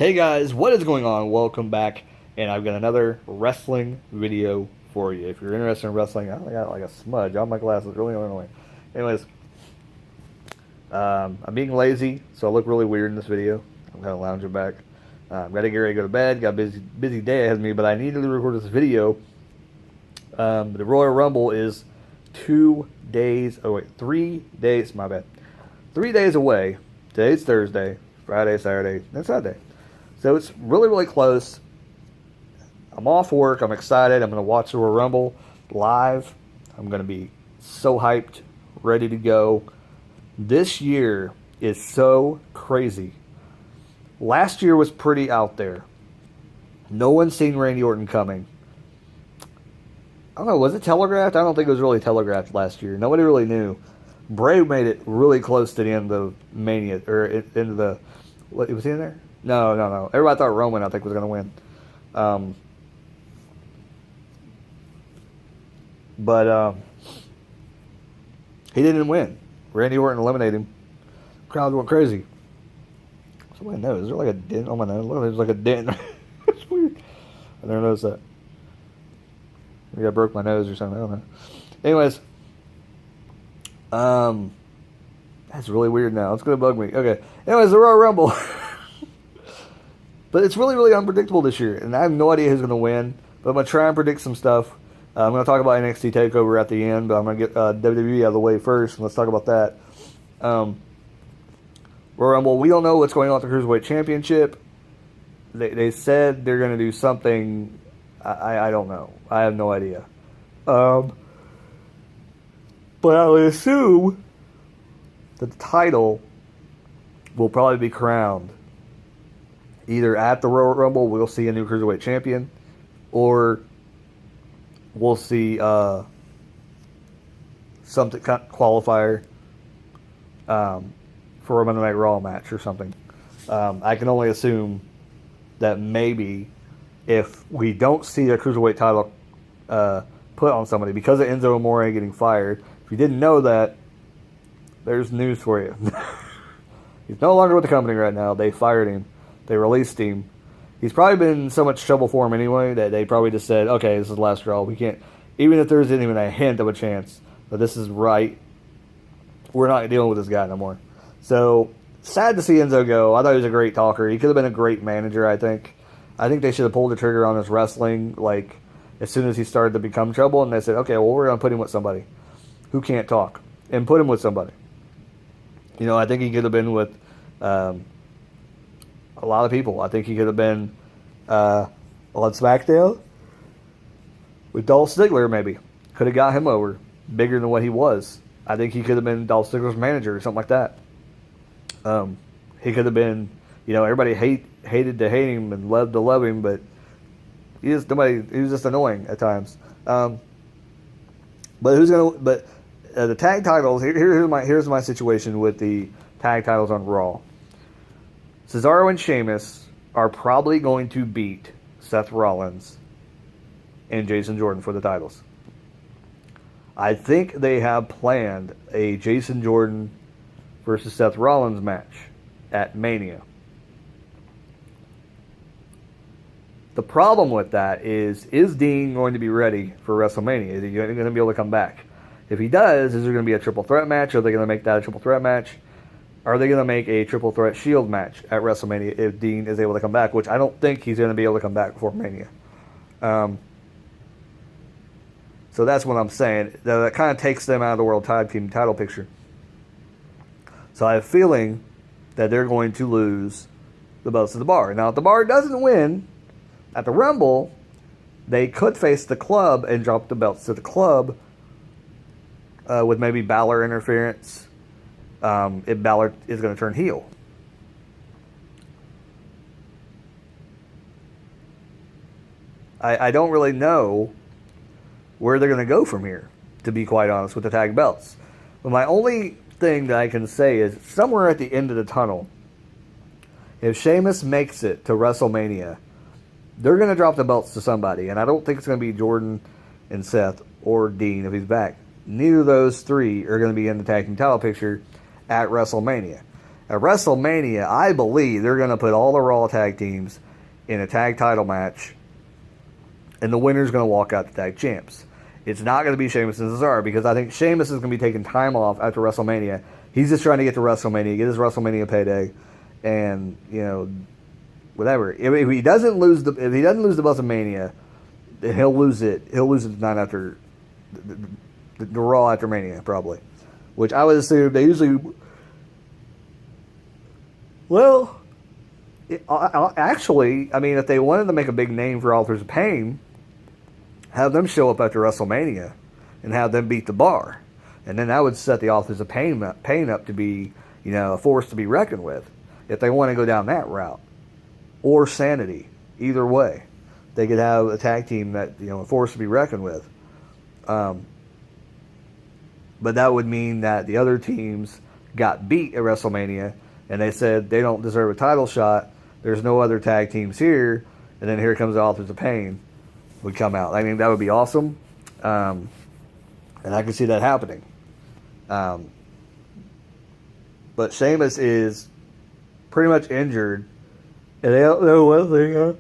Hey guys, what is going on? Welcome back, and I've got another wrestling video for you. If you're interested in wrestling, I got like a smudge on my glasses, really annoying. Anyways, I'm being lazy, so I look really weird in this video. I'm kind of lounging back. I've got to get ready to go to bed. Got a busy day ahead of me, but I need to record this video. The Royal Rumble is 2 days. Oh wait, 3 days. My bad. 3 days away. Today's Thursday, Friday, Saturday, and Sunday. So it's really close. I'm off work. I'm excited. I'm going to watch the Royal Rumble live. I'm going to be so hyped, ready to go. This year is so crazy. Last year was pretty out there. No one's seen Randy Orton coming. I don't know, was it telegraphed? I don't think it was really telegraphed last year. Nobody really knew. Bray made it really close to the end of Mania, or into the... What, was he in there? No. Everybody thought Roman, I think, was going to win. But he didn't win. Randy Orton eliminated him. Crowd went crazy. Somebody knows. Is there like a dent on my nose? Look, there's like a dent. It's weird. I never noticed that. Maybe I broke my nose or something. I don't know. Anyways. That's really weird now. It's going to bug me. Okay. Anyways, the Royal Rumble. But it's really unpredictable this year. And I have no idea who's going to win. But I'm going to try and predict some stuff. I'm going to talk about NXT TakeOver at the end. But I'm going to get WWE out of the way first. And let's talk about that. Royal Rumble. We don't know what's going on with the Cruiserweight Championship. They said they're going to do something. I don't know. I have no idea. But I would assume that the title will probably be crowned. Either at the Royal Rumble, we'll see a new Cruiserweight Champion, or we'll see something qualifier for a Monday Night Raw match or something. I can only assume that maybe if we don't see a Cruiserweight title put on somebody because of Enzo Amore getting fired, if you didn't know that, there's news for you. He's no longer with the company right now. They fired him. They released him. He's probably been in so much trouble for him anyway that they probably just said, okay, this is the last straw. We can't, even if there isn't even a hint of a chance that this is right, we're not dealing with this guy no more. So, sad to see Enzo go. I thought he was a great talker. He could have been a great manager, I think. I think they should have pulled the trigger on his wrestling, like, as soon as he started to become trouble, and they said, okay, well, we're going to put him with somebody who can't talk, and put him with somebody. You know, I think he could have been with a lot of people. I think he could have been on SmackDown with Dolph Ziggler, maybe. Could have got him over, bigger than what he was. I think he could have been Dolph Ziggler's manager or something like that. He could have been, you know, everybody hated to hate him and loved to love him, but he was just annoying at times. But the tag titles, here's my situation with the tag titles on Raw. Cesaro and Sheamus are probably going to beat Seth Rollins and Jason Jordan for the titles. I think they have planned a Jason Jordan versus Seth Rollins match at Mania. The problem with that is Dean going to be ready for WrestleMania? Is he going to be able to come back? If he does, is there going to be a triple threat match? Are they going to make that a triple threat match? Are they going to make a triple threat Shield match at WrestleMania if Dean is able to come back? Which I don't think he's going to be able to come back before Mania. So that's what I'm saying. That kind of takes them out of the World Tag Team title picture. So I have a feeling that they're going to lose the belts to the Bar. Now, if the Bar doesn't win at the Rumble, they could face the Club and drop the belts to the Club with maybe Balor interference. If Balor is going to turn heel. I don't really know where they're going to go from here, to be quite honest, with the tag belts. But my only thing that I can say is somewhere at the end of the tunnel, if Sheamus makes it to WrestleMania, they're going to drop the belts to somebody. And I don't think it's going to be Jordan and Seth or Dean if he's back. Neither of those three are going to be in the tag team title picture at WrestleMania. At WrestleMania, I believe they're going to put all the Raw tag teams in a tag title match, and the winner's going to walk out the tag champs. It's not going to be Sheamus and Cesaro, because I think Sheamus is going to be taking time off after WrestleMania. He's just trying to get to WrestleMania, get his WrestleMania payday, and whatever. If he doesn't lose the belt of Mania, then he'll lose it. He'll lose it the night after the Raw after Mania, probably. Which I would assume they usually. Well, actually, I mean, if they wanted to make a big name for Authors of Pain, have them show up after WrestleMania and have them beat the Bar. And then that would set the Authors of Pain up to be, a force to be reckoned with, if they want to go down that route. Or Sanity. Either way. They could have a tag team that, a force to be reckoned with. But that would mean that the other teams got beat at WrestleMania, and they said they don't deserve a title shot. There's no other tag teams here. And then here comes the Authors of Pain would come out. I mean, that would be awesome. And I can see that happening. But Sheamus is pretty much injured. And they don't know one thing.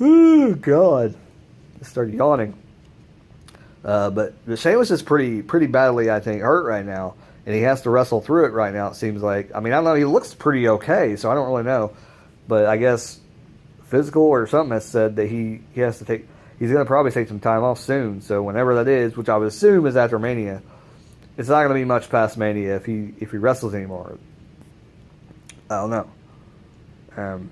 Oh, God. I started yawning. But Sheamus is pretty badly, I think, hurt right now. And he has to wrestle through it right now, it seems like. I mean, I don't know. He looks pretty okay, so I don't really know. But I guess physical or something has said that he has to take... He's going to probably take some time off soon. So whenever that is, which I would assume is after Mania, it's not going to be much past Mania if he wrestles anymore. I don't know.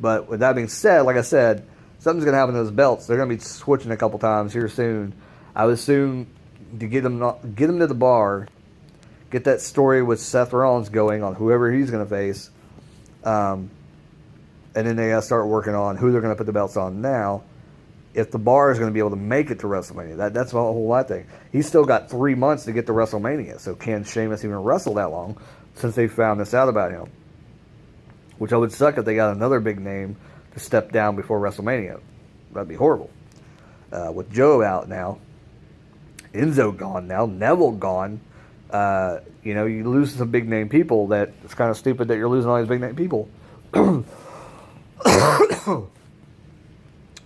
But with that being said, like I said, something's going to happen to those belts. They're going to be switching a couple times here soon. I would assume to get them to the Bar, get that story with Seth Rollins going on whoever he's going to face, and then they got to start working on who they're going to put the belts on now. If the Bar is going to be able to make it to WrestleMania, that's the whole lot thing. He's still got 3 months to get to WrestleMania, so can Sheamus even wrestle that long since they found this out about him? Which I would suck if they got another big name to step down before WrestleMania. That'd be horrible. With Joe out now, Enzo gone now, Neville gone. You lose some big name people. That it's kind of stupid that you're losing all these big name people.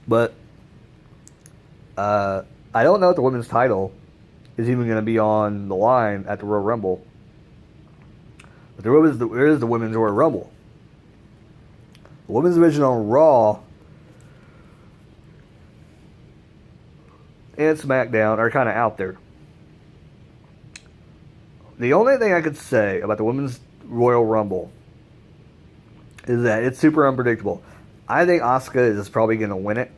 But I don't know if the women's title is even going to be on the line at the Royal Rumble. But there is the women's Royal Rumble. The women's division on Raw and SmackDown are kind of out there. The only thing I could say about the women's Royal Rumble is that it's super unpredictable. I think Asuka is probably going to win it,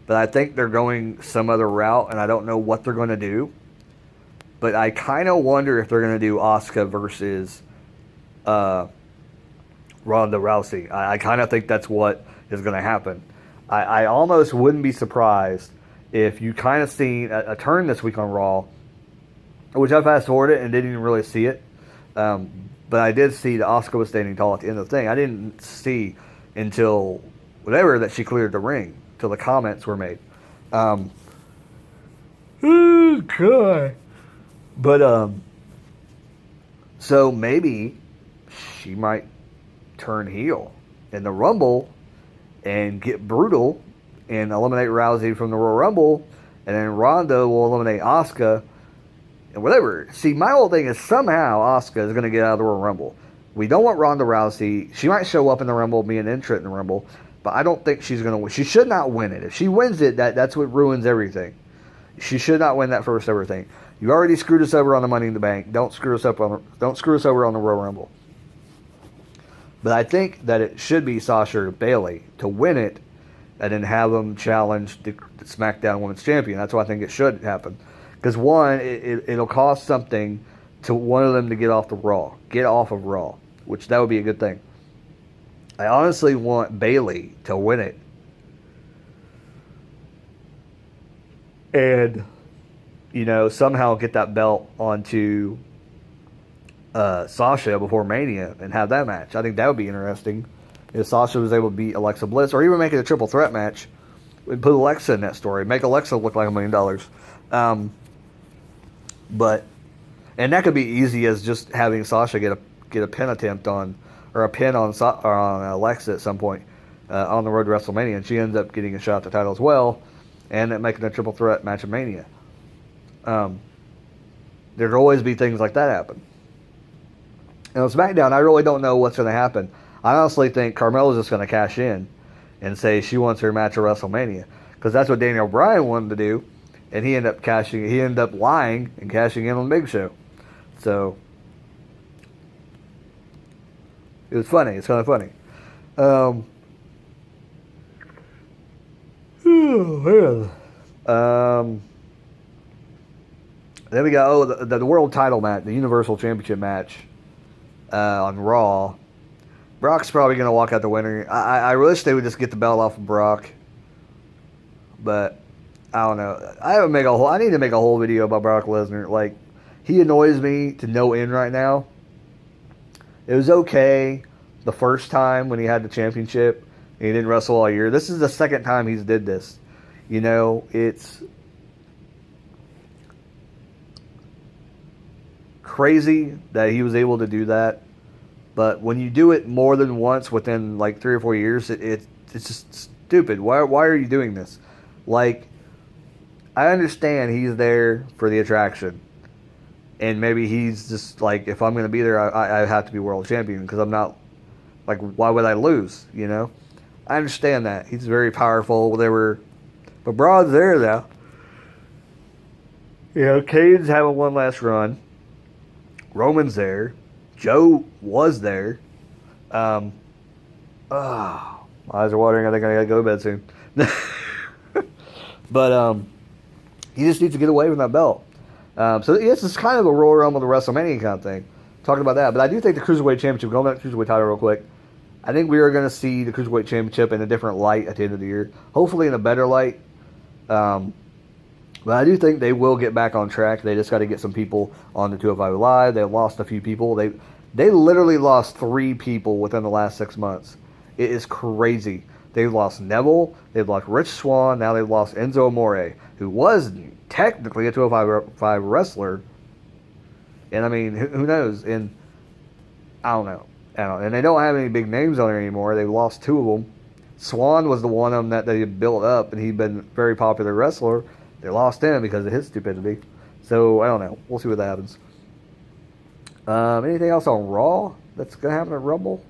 but I think they're going some other route, and I don't know what they're going to do. But I kind of wonder if they're going to do Asuka versus Ronda Rousey. I kind of think that's what is going to happen. I almost wouldn't be surprised if you kind of seen a turn this week on Raw, which I fast-forwarded and didn't even really see it. But I did see that Asuka was standing tall at the end of the thing. I didn't see until whatever that she cleared the ring, till the comments were made. Oh, God. But, so maybe she might turn heel in the Rumble and get brutal and eliminate Rousey from the Royal Rumble, and then Ronda will eliminate Asuka and whatever. See, my whole thing is somehow Asuka is going to get out of the Royal Rumble. We don't want Ronda Rousey. She might show up in the Rumble, be an entrant in the Rumble, but I don't think she's going to win. She should not win it. If she wins it, that's what ruins everything. She should not win that first ever thing. You already screwed us over on the Money in the Bank. Don't screw us over on the Royal Rumble. But I think that it should be Sasha or Bayley to win it, and then have them challenge the SmackDown Women's Champion. That's why I think it should happen. Because one, it'll cost something to one of them to get off of Raw, which that would be a good thing. I honestly want Bayley to win it. And, somehow get that belt onto Sasha before Mania and have that match. I think that would be interesting. If Sasha was able to beat Alexa Bliss, or even make it a triple threat match, we'd put Alexa in that story. Make Alexa look like $1 million. And that could be easy as just having Sasha get get a pin attempt on, or a pin on Alexa at some point on the road to WrestleMania, and she ends up getting a shot at the title as well, and making a triple threat match of Mania. There'd always be things like that happen. And on SmackDown, I really don't know what's going to happen. I honestly think Carmella's just going to cash in and say she wants her match at WrestleMania, because that's what Daniel Bryan wanted to do, and he ended up lying and cashing in on the Big Show. So it was funny. It's kind of funny. Then we got the world title match, the Universal Championship match on Raw. Brock's probably going to walk out the winner. I wish they would just get the belt off of Brock, but I don't know. I need to make a whole video about Brock Lesnar. Like, he annoys me to no end right now. It was okay the first time when he had the championship and he didn't wrestle all year. This is the second time he's did this. You know, it's crazy that he was able to do that. But when you do it more than once within like 3 or 4 years, it's just stupid. Why are you doing this? Like, I understand he's there for the attraction. And maybe he's just like, if I'm going to be there, I have to be world champion, because I'm not, like, why would I lose, you know? I understand that. He's very powerful, whatever. But Braun's there now. You know, Cade's having one last run. Roman's there. Joe was there. My eyes are watering. I think I gotta go to bed soon. But he just needs to get away from that belt. So yes, it's kind of a Royal Rumble to WrestleMania kind of thing. Talking about that, but I do think the Cruiserweight Championship, going back to the Cruiserweight title real quick, I think we are going to see the Cruiserweight Championship in a different light at the end of the year. Hopefully in a better light. But I do think they will get back on track. They just got to get some people on the 205 Live. They lost a few people. They literally lost 3 people within the last 6 months. It is crazy. They've lost Neville. They've lost Rich Swann. Now they've lost Enzo Amore, who was technically a 205 wrestler. And I mean, who knows? And I don't know. And they don't have any big names on there anymore. They've lost 2 of them. Swan was the one of them that they built up, and he'd been a very popular wrestler. They lost him because of his stupidity. So, I don't know. We'll see what happens. Anything else on Raw that's going to happen at Rumble?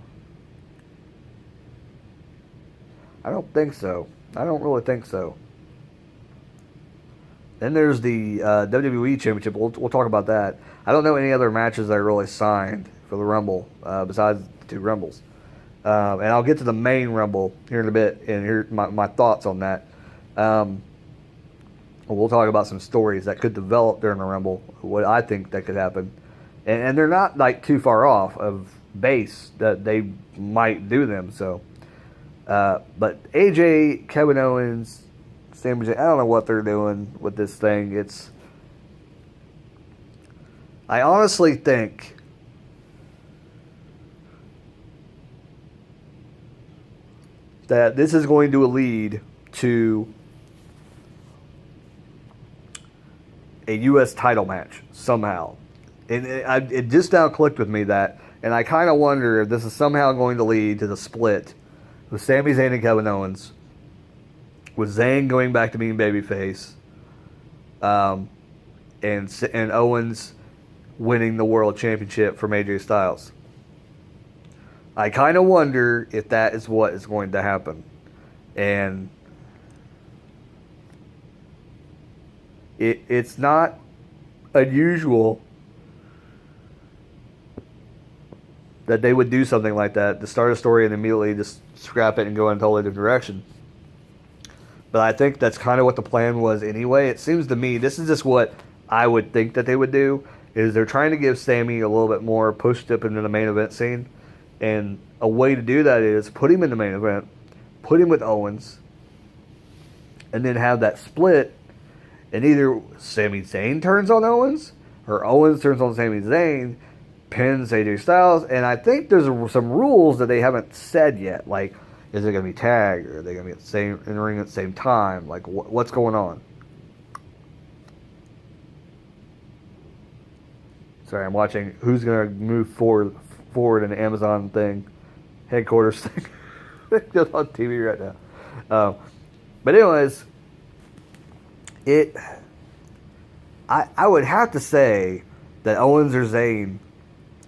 I don't think so. I don't really think so. Then there's the WWE Championship. We'll talk about that. I don't know any other matches that are really signed for the Rumble besides the 2 Rumbles. And I'll get to the main Rumble here in a bit, and here's my thoughts on that. We'll talk about some stories that could develop during the Rumble, what I think that could happen. And they're not like too far off of base that they might do them. So, but AJ, Kevin Owens, Sami Zayn, I don't know what they're doing with this thing. I honestly think that this is going to lead to a U.S. title match somehow. And it just now clicked with me that, and I kind of wonder if this is somehow going to lead to the split with Sami Zayn and Kevin Owens, with Zayn going back to being babyface, and Owens winning the world championship from AJ Styles. I kind of wonder if that is what is going to happen. And it's not unusual that they would do something like that, to start a story and immediately just scrap it and go in a totally different direction. But I think that's kind of what the plan was anyway. It seems to me, this is just what I would think that they would do, is they're trying to give Sammy a little bit more pushed up into the main event scene. And a way to do that is put him in the main event, put him with Owens, and then have that split, and either Sami Zayn turns on Owens, or Owens turns on Sami Zayn, pins AJ Styles. And I think there's some rules that they haven't said yet. Like, is it going to be tagged, or are they going to be in the ring at the same time? Like, what's going on? Sorry, I'm watching who's going to move forward in the Amazon thing, headquarters thing. It goes on TV right now. But anyways, I would have to say that Owens or Zayn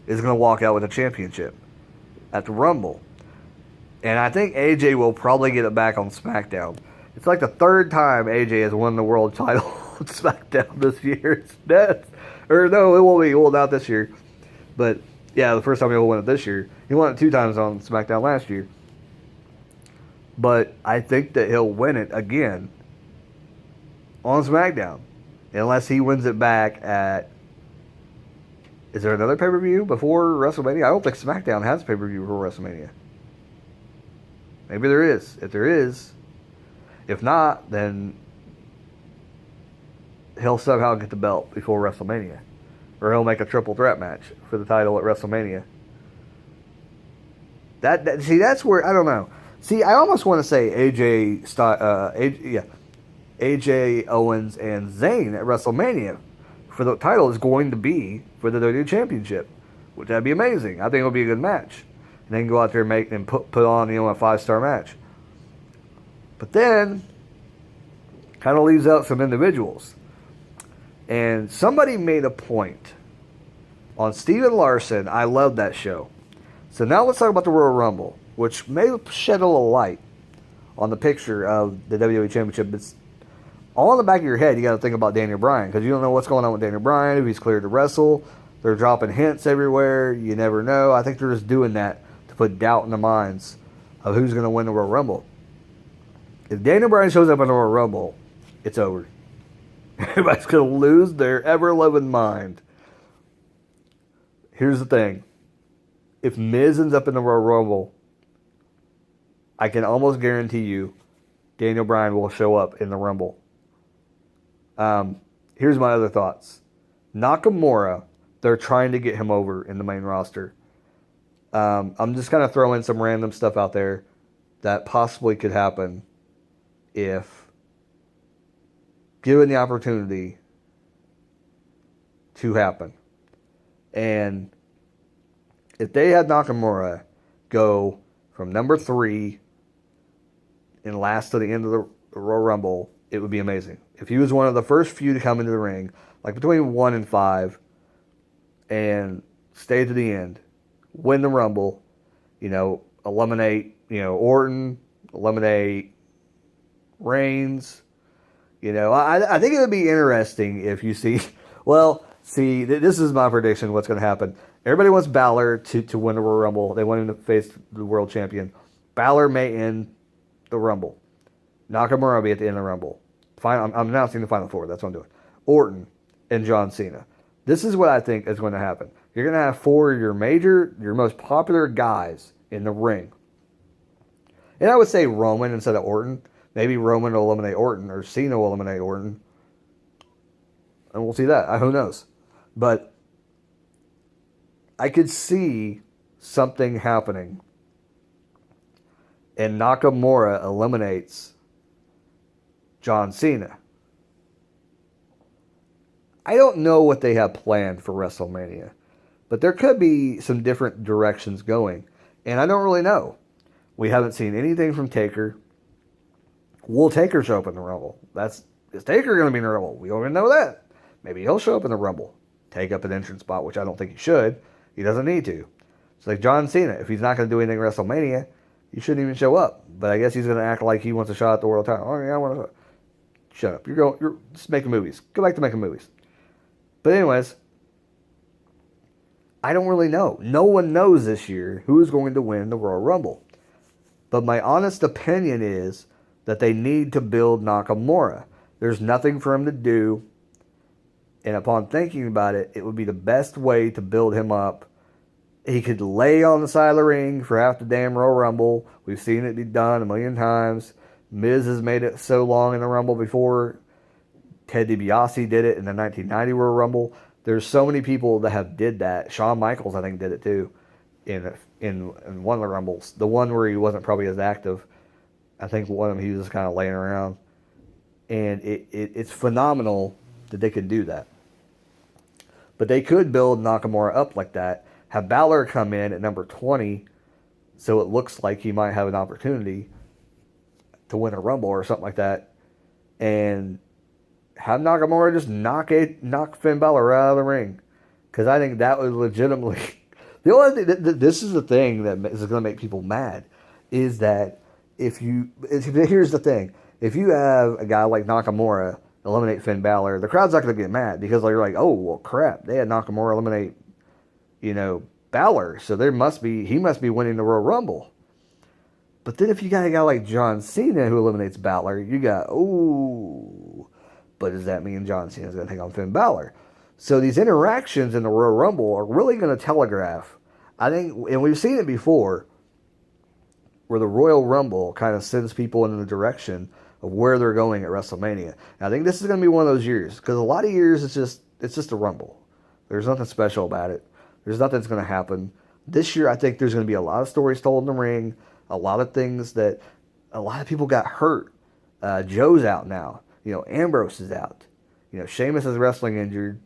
is going to walk out with a championship at the Rumble. And I think AJ will probably get it back on SmackDown. It's like the third time AJ has won the world title on SmackDown this year. It's nuts. Or no, it won't be. Well, not this year. But yeah, the first time he'll win it this year. He won it 2 times on SmackDown last year. But I think that he'll win it again on SmackDown. Unless he wins it back at... Is there another pay-per-view before WrestleMania? I don't think SmackDown has a pay-per-view before WrestleMania. Maybe there is. If there is... If not, then he'll somehow get the belt before WrestleMania. Or he'll make a triple threat match for the title at WrestleMania. See, that's where... I don't know. See, I almost want to say AJ Owens and Zayn at WrestleMania for the title is going to be for the WWE Championship, which that'd be amazing. I think it'll be a good match, and they can go out there and put on a 5-star match. But then, kind of leaves out some individuals, and somebody made a point on Steven Larson. I love that show. So now let's talk about the Royal Rumble, which may shed a little light on the picture of the WWE Championship. It's all in the back of your head. You got to think about Daniel Bryan, because you don't know what's going on with Daniel Bryan, if he's cleared to wrestle. They're dropping hints everywhere. You never know. I think they're just doing that to put doubt in the minds of who's going to win the Royal Rumble. If Daniel Bryan shows up in the Royal Rumble, it's over. Everybody's going to lose their ever-loving mind. Here's the thing. If Miz ends up in the Royal Rumble, I can almost guarantee you Daniel Bryan will show up in the Rumble. Here's my other thoughts. Nakamura, they're trying to get him over in the main roster. I'm just kind of throwing some random stuff out there that possibly could happen if given the opportunity to happen. And if they had Nakamura go from number 3 and last to the end of the Royal Rumble, it would be amazing. If he was one of the first few to come into the ring, like between 1 and 5, and stay to the end, win the Rumble, eliminate, Orton, eliminate Reigns. I think it would be interesting if you see, this is my prediction, what's going to happen. Everybody wants Balor to win the Royal Rumble. They want him to face the world champion. Balor may end the Rumble. Nakamura will be at the end of the Rumble. I'm announcing the Final 4. That's what I'm doing. Orton and John Cena. This is what I think is going to happen. You're going to have 4 of your most popular guys in the ring. And I would say Roman instead of Orton. Maybe Roman will eliminate Orton, or Cena will eliminate Orton. And we'll see that. Who knows? But I could see something happening. And Nakamura eliminates John Cena. I don't know what they have planned for WrestleMania, but there could be some different directions going, and I don't really know. We haven't seen anything from Taker. Will Taker show up in the Rumble? Is Taker going to be in the Rumble? We don't even know that. Maybe he'll show up in the Rumble, take up an entrance spot, which I don't think he should. He doesn't need to. It's like John Cena. If he's not going to do anything at WrestleMania, he shouldn't even show up. But I guess he's going to act like he wants a shot at the world title. Oh, yeah, I want to. Shut up. You're just making movies. Go back to making movies. But anyways, I don't really know. No one knows this year who's going to win the Royal Rumble. But my honest opinion is that they need to build Nakamura. There's nothing for him to do. And upon thinking about it, it would be the best way to build him up. He could lay on the side of the ring for half the damn Royal Rumble. We've seen it be done a million times. Miz has made it so long in the Rumble before. Ted DiBiase did it in the 1990 Royal Rumble. There's so many people that have did that. Shawn Michaels, I think, did it too in one of the Rumbles. The one where he wasn't probably as active. I think one of them he was just kind of laying around. And it's phenomenal that they can do that. But they could build Nakamura up like that. have Balor come in at number 20, so it looks like he might have an opportunity to win a Rumble or something like that, and have Nakamura just knock Finn Balor out of the ring, because I think that would legitimately. The only thing this is the thing that is going to make people mad is that here's the thing: if you have a guy like Nakamura eliminate Finn Balor, the crowd's not going to get mad because you're like, oh well, crap, they had Nakamura eliminate, Balor, so he must be winning the Royal Rumble. But then if you got a guy like John Cena who eliminates Balor, you got, but does that mean John Cena's going to take on Finn Balor? So these interactions in the Royal Rumble are really going to telegraph, I think, and we've seen it before, where the Royal Rumble kind of sends people in the direction of where they're going at WrestleMania. And I think this is going to be one of those years, because a lot of years it's just a Rumble. There's nothing special about it. There's nothing that's going to happen. This year I think there's going to be a lot of stories told in the ring, a lot of things that a lot of people got hurt. Joe's out now. Ambrose is out. Sheamus is wrestling injured.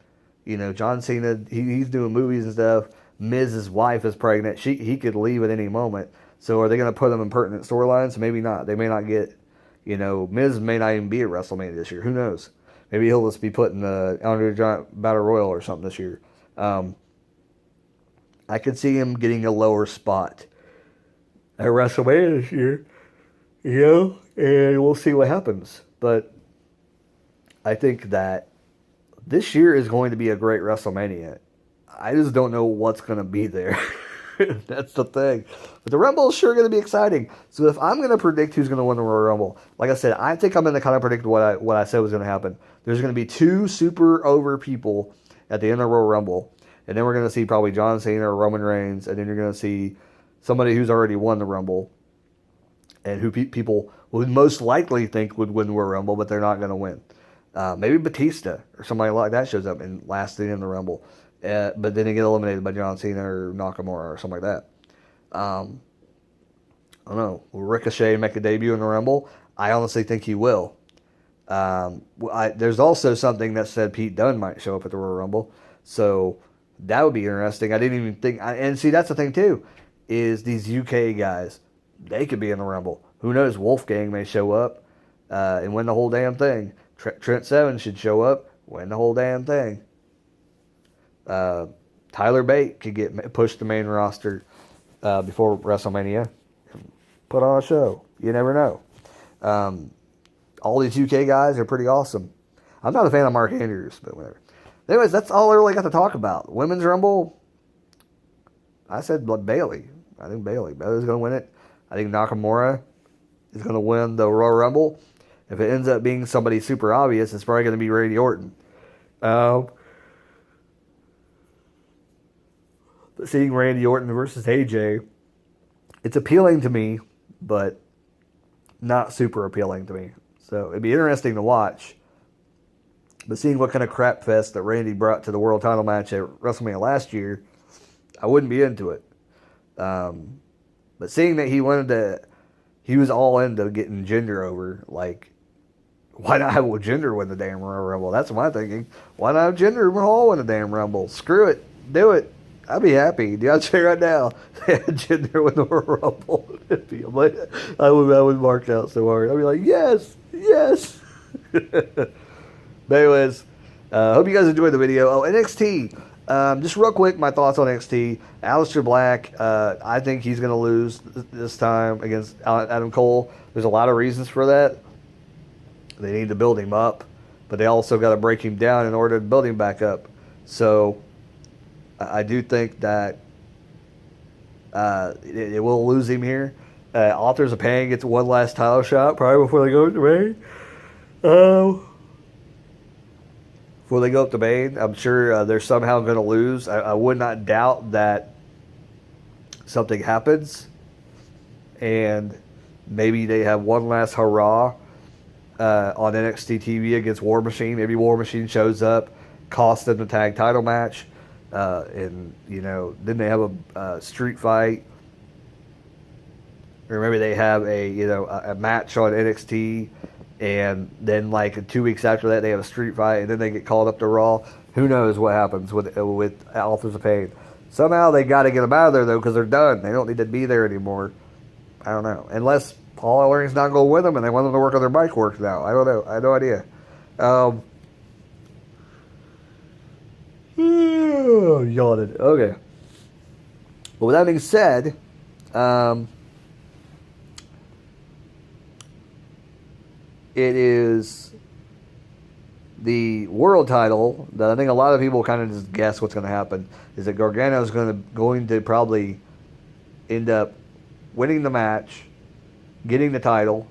John Cena, he's doing movies and stuff. Miz's wife is pregnant. He could leave at any moment. So are they going to put him in pertinent storylines? Maybe not. They may not get, Miz may not even be at WrestleMania this year. Who knows? Maybe he'll just be put in the Andre the Giant Battle Royal or something this year. I could see him getting a lower spot at WrestleMania this year, and we'll see what happens. But I think that this year is going to be a great WrestleMania. I just don't know what's going to be there. That's the thing. But the Rumble is sure going to be exciting. So if I'm going to predict who's going to win the Royal Rumble, like I said, I think I'm going to kind of predict what I said was going to happen. There's going to be 2 super over people at the end of the Royal Rumble. And then we're going to see probably John Cena or Roman Reigns. And then you're going to see somebody who's already won the Rumble. And who people would most likely think would win the Royal Rumble, but they're not going to win. Maybe Batista or somebody like that shows up and lasts in the Rumble. But then they get eliminated by John Cena or Nakamura or something like that. I don't know. Will Ricochet make a debut in the Rumble? I honestly think he will. There's also something that said Pete Dunne might show up at the Royal Rumble. So that would be interesting. I didn't even think... And see, that's the thing too, is these UK guys, they could be in the Rumble. Who knows? Wolfgang may show up and win the whole damn thing. Trent Seven should show up, win the whole damn thing. Tyler Bate could get pushed to main roster before WrestleMania. Put on a show. You never know. All these UK guys are pretty awesome. I'm not a fan of Mark Andrews, but whatever. Anyways, that's all I really got to talk about. Women's Rumble, I said Bayley. I think Bayley's going to win it. I think Nakamura is going to win the Royal Rumble. If it ends up being somebody super obvious, it's probably going to be Randy Orton. But seeing Randy Orton versus AJ, it's appealing to me, but not super appealing to me. So it'd be interesting to watch. But seeing what kind of crap fest that Randy brought to the world title match at WrestleMania last year, I wouldn't be into it. But seeing that he was all into getting Jinder over, like, why not have Jinder win the damn Royal Rumble? That's my thinking. Why not have Jinder Mahal win the damn Rumble? Screw it. Do it. I'd be happy. Do y'all say right now? Jinder win the Royal Rumble. I would mark out so hard. I'd be like, yes, yes. But anyways, hope you guys enjoyed the video. Oh, NXT. Just real quick, my thoughts on NXT. Aleister Black, I think he's going to lose this time against Adam Cole. There's a lot of reasons for that. They need to build him up, but they also got to break him down in order to build him back up. So I do think that it will lose him here. Authors of Pain gets one last title shot probably before they go to Maine. Before they go up to Maine, I'm sure they're somehow going to lose. I would not doubt that something happens, and maybe they have one last hurrah on NXT TV against War Machine. Maybe War Machine shows up, costs them the tag title match, and then they have a street fight, or maybe they have a match on NXT, and then like 2 weeks after that they have a street fight, and then they get called up to Raw. Who knows what happens with Authors of Pain? Somehow they got to get them out of there, though, because they're done. They don't need to be there anymore. I don't know. Unless Paul Ellerink's not going with them and they want them to work on their bike work now. I don't know. I have no idea. Yawning. Okay. Well, with that being said, it is the world title that I think a lot of people kind of just guess what's going to happen. Is that Gargano is going to probably end up winning the match, getting the title,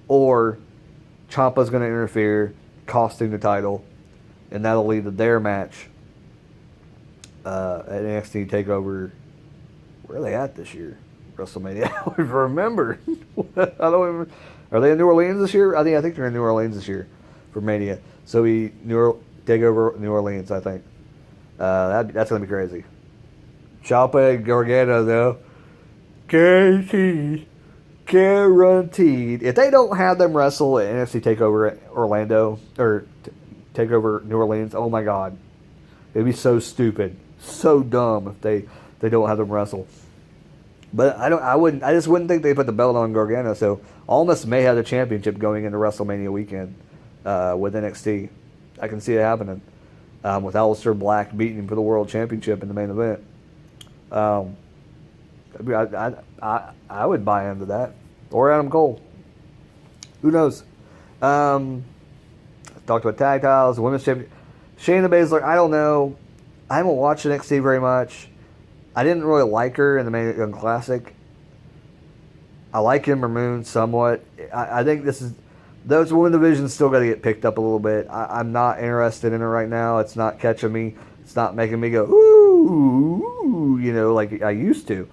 or Ciampa's going to interfere, costing the title, and that'll lead to their match at NXT TakeOver. Where are they at this year? WrestleMania. I don't even remember. I don't even. Are they in New Orleans this year? I think they're in New Orleans this year for Mania. So TakeOver New Orleans, I think. That's gonna be crazy. Ciampa and Gargano though, guaranteed. If they don't have them wrestle at NXT TakeOver Orlando or TakeOver New Orleans, oh my God, it'd be so stupid, so dumb if they don't have them wrestle. But I just wouldn't think they put the belt on Gargano. So Almas may have the championship going into WrestleMania weekend with NXT. I can see it happening with Aleister Black beating him for the world championship in the main event. I would buy into that, or Adam Cole. Who knows? Talked about tag titles, women's champion. Shayna Baszler. I don't know. I haven't watched NXT very much. I didn't really like her in the Mae Young Classic. I like Ember Moon somewhat. I think those women divisions still got to get picked up a little bit. I'm not interested in it right now. It's not catching me. It's not making me go, ooh, like I used to.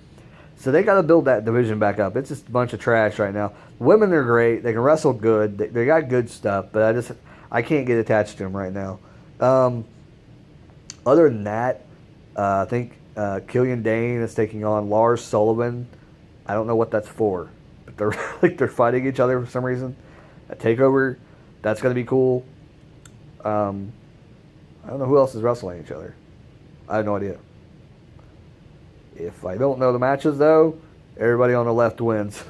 So they got to build that division back up. It's just a bunch of trash right now. Women are great. They can wrestle good. They got good stuff, but I can't get attached to them right now. Other than that, I think Killian Dane is taking on Lars Sullivan. I don't know what that's for, but they're fighting each other for some reason. A TakeOver, that's going to be cool. I don't know who else is wrestling each other. I have no idea. If I don't know the matches, though, everybody on the left wins.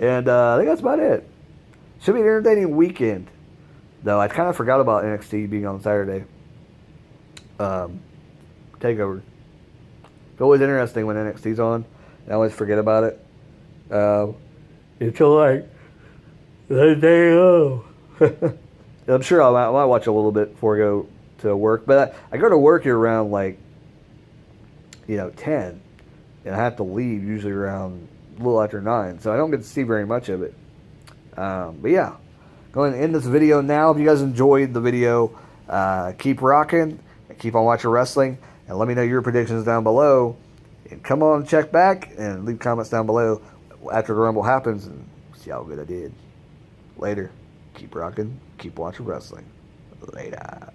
And I think that's about it. Should be an entertaining weekend, though. I kind of forgot about NXT being on Saturday. TakeOver. It's always interesting when NXT's on. I always forget about it. Until like the day of. I'm sure I might watch a little bit before I go to work. But I go to work here around 10. And I have to leave usually around a little after 9. So I don't get to see very much of it. But yeah. Going to end this video now. If you guys enjoyed the video, keep rocking. Keep on watching wrestling. And let me know your predictions down below. And come on, check back and leave comments down below after the Rumble happens and see how good I did. Later. Keep rocking. Keep watching wrestling. Later.